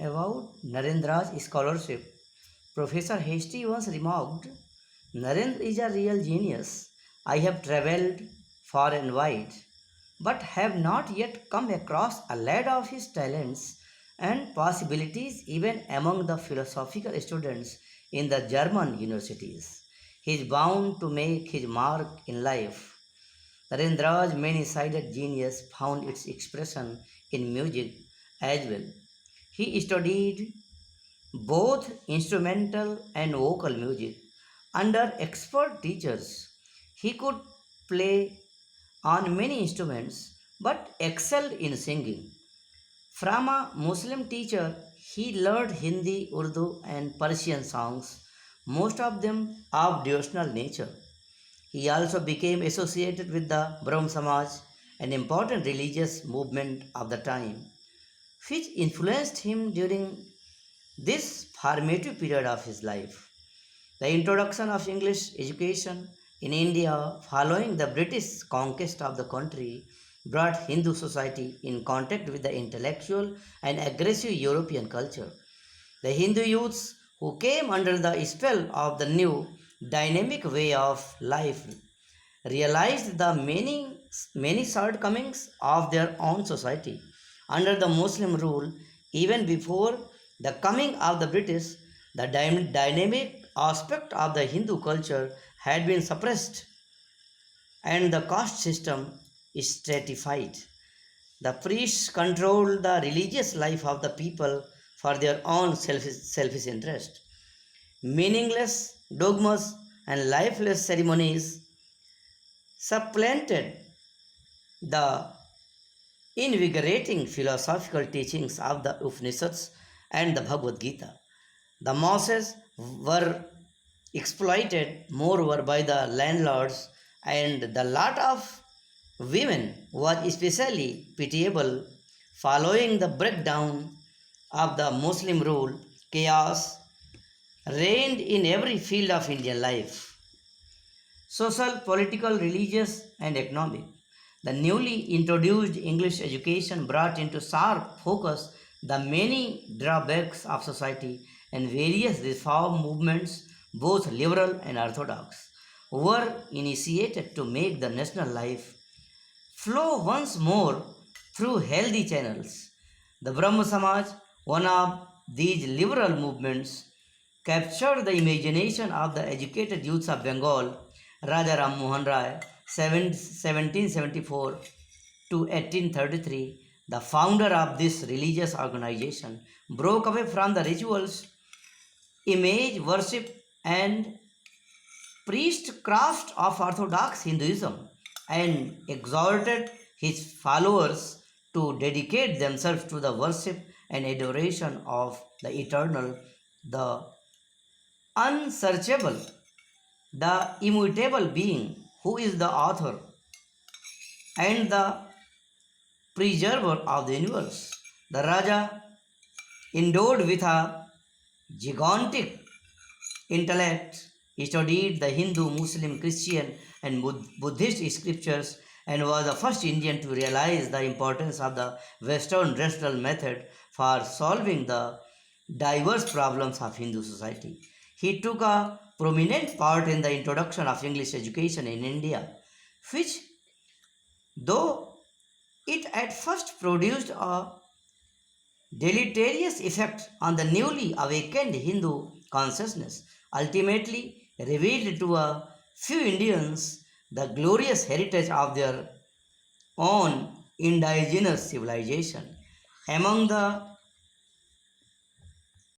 About Narendra's scholarship, Professor Hasty once remarked, Narendra is a real genius. I have travelled far and wide, but have not yet come across a lad of his talents and possibilities even among the philosophical students in the German universities. He is bound to make his mark in life. Narendra's many-sided genius found its expression in music as well. He studied both instrumental and vocal music under expert teachers. He could play on many instruments but excelled in singing. From a Muslim teacher, he learned Hindi, Urdu, and Persian songs, most of them of devotional nature. He also became associated with the Brahm Samaj, an important religious movement of the time, which influenced him during this formative period of his life. The introduction of English education in India following the British conquest of the country brought Hindu society in contact with the intellectual and aggressive European culture. The Hindu youths who came under the spell of the new dynamic way of life realized the many shortcomings of their own society. Under the Muslim rule, even before the coming of the British, the dynamic aspect of the Hindu culture had been suppressed and the caste system stratified. The priests controlled the religious life of the people for their own selfish interest. Meaningless dogmas and lifeless ceremonies supplanted the invigorating philosophical teachings of the Upanishads and the Bhagavad Gita. The masses were exploited moreover by the landlords, and the lot of women was especially pitiable following the breakdown of the Muslim rule. Chaos reigned in every field of Indian life: social, political, religious, and economic. The newly introduced English education brought into sharp focus the many drawbacks of society, and various reform movements, both liberal and orthodox, were initiated to make the national life flow once more through healthy channels. The Brahma Samaj, one of these liberal movements, captured the imagination of the educated youths of Bengal. Raja Ram Mohan Rai, 1774 to 1833, the founder of this religious organization, broke away from the rituals, image worship, and priestcraft of Orthodox Hinduism and exhorted his followers to dedicate themselves to the worship and adoration of the eternal, the unsearchable, the immutable being who is the author and the preserver of the universe. The Raja, endowed with a gigantic intellect, studied the Hindu, Muslim, Christian, and Buddhist scriptures and was the first Indian to realize the importance of the Western rational method for solving the diverse problems of Hindu society. He took a prominent part in the introduction of English education in India, which, though it at first produced a deleterious effect on the newly awakened Hindu consciousness, ultimately revealed to a few Indians the glorious heritage of their own indigenous civilization. Among the